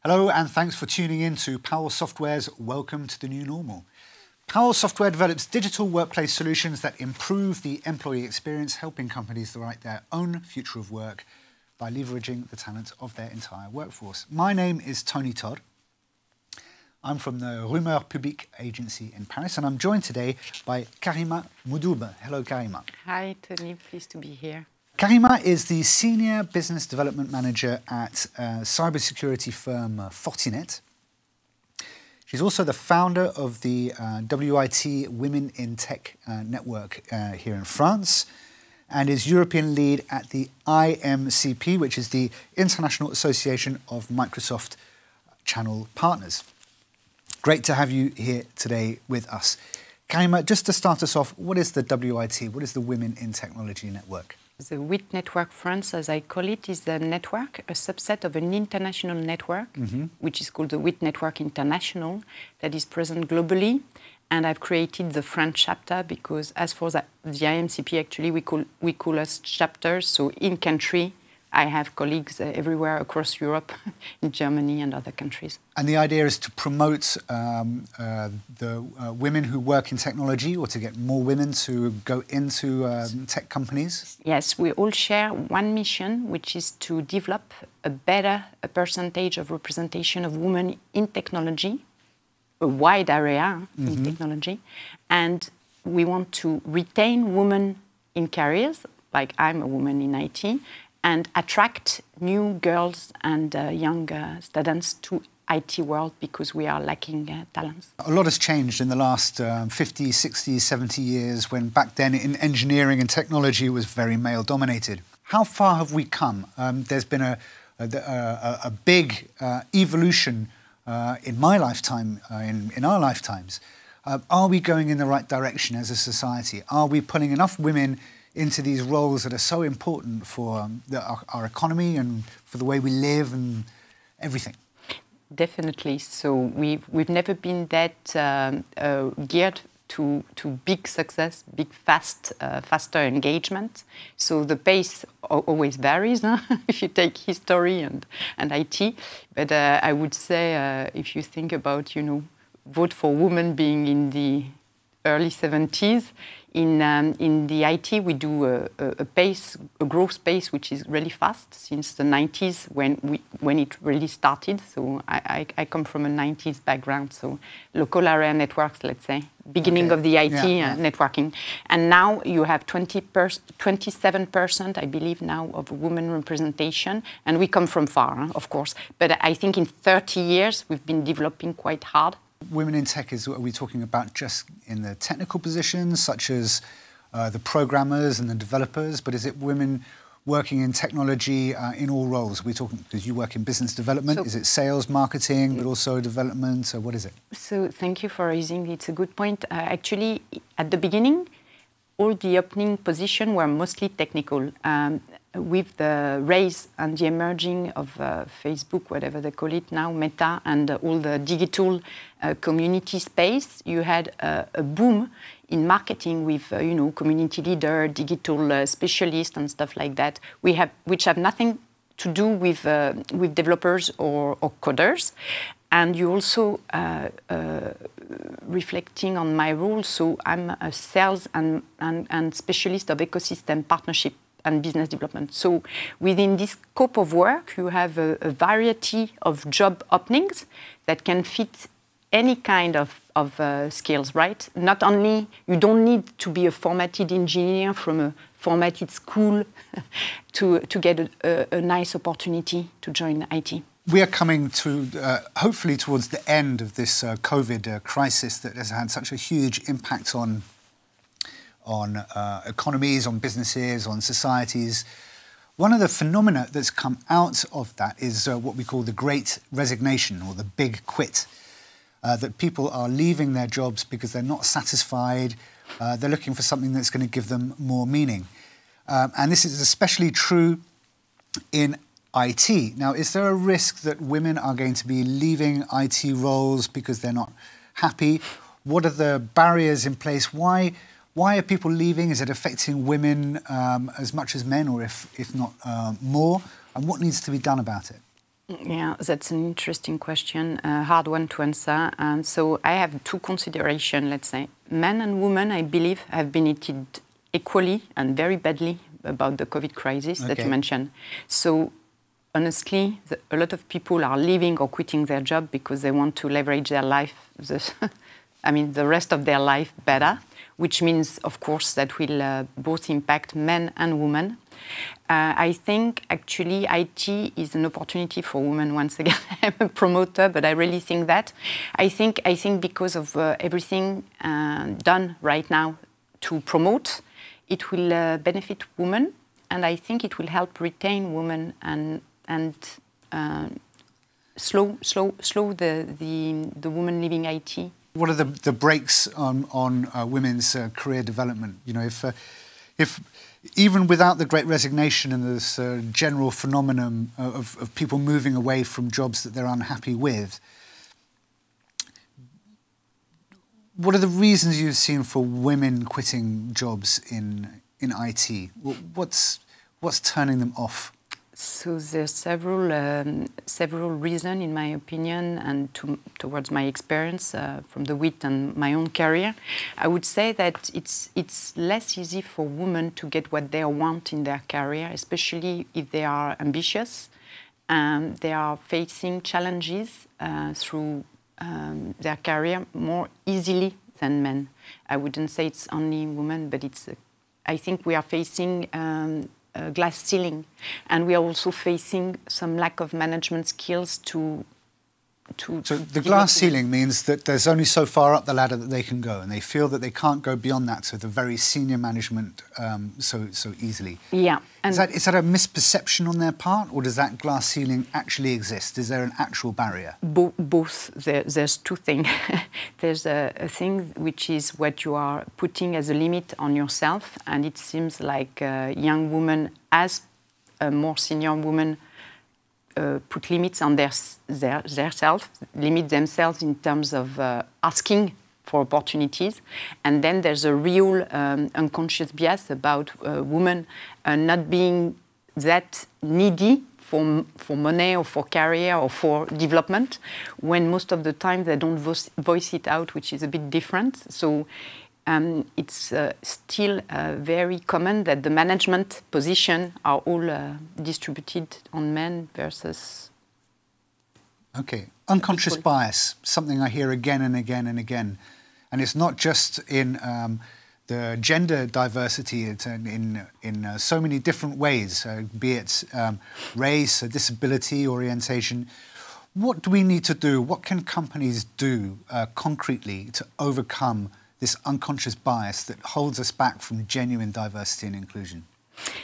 Hello and thanks for tuning in to Powell Software's Welcome to the New Normal. Powell Software develops digital workplace solutions that improve the employee experience, helping companies to write their own future of work by leveraging the talent of their entire workforce. My name is Tony Todd. I'm from the Rumeur Publique agency in Paris, and I'm joined today by Karima Moudoub. Hello, Karima. Hi, Tony. Pleased to be here. Karima is the Senior Business Development Manager at cybersecurity firm Fortinet. She's also the founder of the WIT Women in Tech network here in France, and is European lead at the IMCP, which is the International Association of Microsoft Channel Partners. Great to have you here today with us. Karima, just to start us off, what is the WIT? What is the Women in Technology Network? The WIT Network France, as I call it, is a network, a subset of an international network, which is called the WIT Network International, that is present globally. And I've created the French chapter because, as for the IMCP, actually, we call us chapters. So in country, I have colleagues everywhere across Europe, in Germany and other countries. And the idea is to promote the women who work in technology, or to get more women to go into tech companies? Yes, we all share one mission, which is to develop a better percentage of representation of women in technology, a wide area in technology. And we want to retain women in careers, like I'm a woman in IT, and attract new girls and young students to IT world because we are lacking talents. A lot has changed in the last 50, 60, 70 years, when back then in engineering and technology it was very male-dominated. How far have we come? There's been a big evolution in my lifetime, in our lifetimes. Are we going in the right direction as a society? Are we pulling enough women into these roles that are so important for our economy and for the way we live and everything? Definitely. So we've never been that geared to big success, big faster engagement. So the pace always varies, huh? If you take history and IT. But I would say if you think about, vote for women being in the early 70s, in the IT, we do a growth pace which is really fast since the 90s when it really started. So I come from a 90s background, so local area networks, let's say, beginning of the IT networking. And now you have 27%, I believe now, of women representation. And we come from far, huh, of course. But I think in 30 years, we've been developing quite hard. Women in tech, are we talking about just in the technical positions, such as the programmers and the developers, but is it women working in technology in all roles? We're talking, because you work in business development, is it sales, marketing, but also development? So what is it? So thank you for raising it. It's a good point. Actually, at the beginning, all the opening positions were mostly technical. With the rise and the emerging of Facebook, whatever they call it now, Meta, and all the digital community space, you had a boom in marketing with, community leader, digital specialists and stuff like that, which have nothing to do with developers or coders. And you also, reflecting on my role, so I'm a sales and specialist of ecosystem partnership and business development. So within this scope of work, you have a variety of job openings that can fit any kind of skills, right? Not only, you don't need to be a formatted engineer from a formatted school to get a nice opportunity to join IT. We are coming to, hopefully, towards the end of this COVID crisis that has had such a huge impact on economies, on businesses, on societies. One of the phenomena that's come out of that is what we call the Great Resignation, or the big quit, that people are leaving their jobs because they're not satisfied, they're looking for something that's going to give them more meaning. And this is especially true in IT. Now, is there a risk that women are going to be leaving IT roles because they're not happy? What are the barriers in place? Why are people leaving? Is it affecting women as much as men, or if not more? And what needs to be done about it? Yeah, that's an interesting question, a hard one to answer. And so I have two considerations, let's say. Men and women, I believe, have been hit equally and very badly about the COVID crisis that you mentioned. So honestly, a lot of people are leaving or quitting their job because they want to leverage their life, the rest of their life better, which means, of course, that will both impact men and women. I think, actually, IT is an opportunity for women. Once again, I'm a promoter, but I really think that. I think because of everything done right now to promote, it will benefit women, and I think it will help retain women and slow the women leaving IT. What are the brakes on women's career development? You know, if even without the Great Resignation and this general phenomenon of people moving away from jobs that they're unhappy with, what are the reasons you've seen for women quitting jobs in IT? What's turning them off? So there's several reasons, in my opinion, and towards my experience from the WIT and my own career. I would say that it's less easy for women to get what they want in their career, especially if they are ambitious and they are facing challenges through their career more easily than men. I wouldn't say it's only women, but I think we are facing a glass ceiling, and we are also facing some lack of management skills to So the glass ceiling means that there's only so far up the ladder that they can go, and they feel that they can't go beyond that to the very senior management so easily. Yeah. And is that a misperception on their part, or does that glass ceiling actually exist? Is there an actual barrier? Both. There's two things. There's a thing which is what you are putting as a limit on yourself, and it seems like a young woman, as a more senior woman, put limits on their self, limit themselves in terms of asking for opportunities. And then there's a real unconscious bias about women not being that needy for money or for career or for development, when most of the time they don't voice it out, which is a bit different. So it's still very common that the management positions are all distributed on men versus... Okay. Unconscious bias, something I hear again and again and again. And it's not just in the gender diversity, it's in so many different ways, be it race, disability, orientation. What do we need to do? What can companies do concretely to overcome this unconscious bias that holds us back from genuine diversity and inclusion?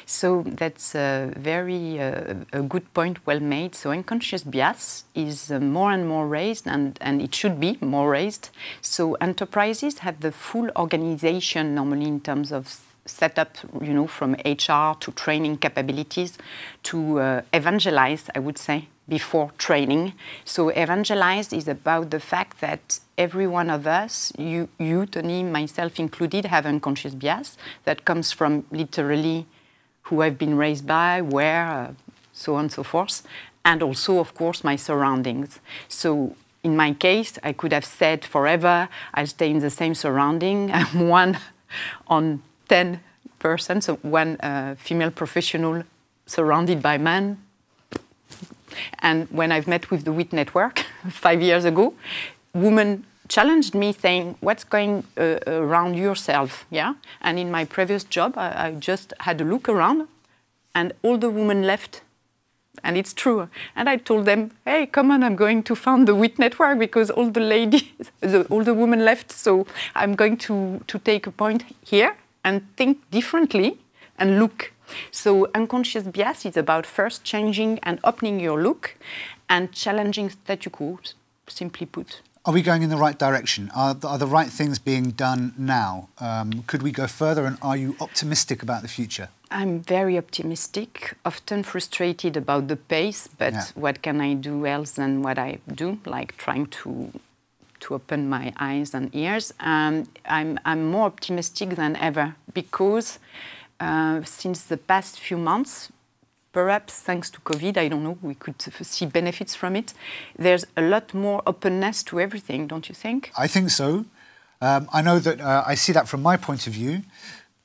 So that's a very a good point, well made. So unconscious bias is more and more raised, and it should be more raised. So enterprises have the full organization normally in terms of setup, you know, from HR to training capabilities to evangelize, I would say, before training. So evangelize is about the fact that every one of us, you, Tony, myself included, have unconscious bias that comes from literally who I've been raised by, where, so on and so forth, and also, of course, my surroundings. So in my case, I could have said forever, I'll stay in the same surrounding. I'm one on 10 persons, so one female professional surrounded by men. And when I've met with the WIT network 5 years ago, women challenged me saying, what's going around yourself, yeah? And in my previous job, I just had a look around and all the women left. And it's true. And I told them, hey, come on, I'm going to found the WIT network because all the ladies, all the women left. So I'm going to take a point here and think differently and look. So unconscious bias is about first changing and opening your look and challenging statu quo, simply put. Are we going in the right direction? Are the right things being done now? Could we go further, and are you optimistic about the future? I'm very optimistic, often frustrated about the pace, but what can I do else than what I do, like trying to open my eyes and ears. I'm more optimistic than ever because since the past few months, perhaps thanks to COVID, I don't know, we could see benefits from it. There's a lot more openness to everything, don't you think? I think so. I know that I see that from my point of view.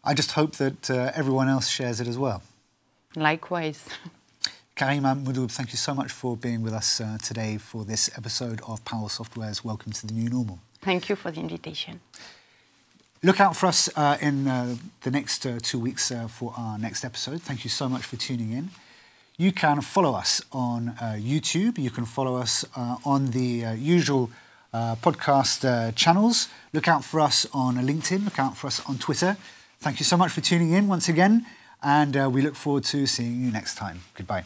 I just hope that everyone else shares it as well. Likewise. Karima Moudoub, thank you so much for being with us today for this episode of Powell Software's Welcome to the New Normal. Thank you for the invitation. Look out for us in the next 2 weeks for our next episode. Thank you so much for tuning in. You can follow us on YouTube. You can follow us on the usual podcast channels. Look out for us on LinkedIn. Look out for us on Twitter. Thank you so much for tuning in once again. And we look forward to seeing you next time. Goodbye.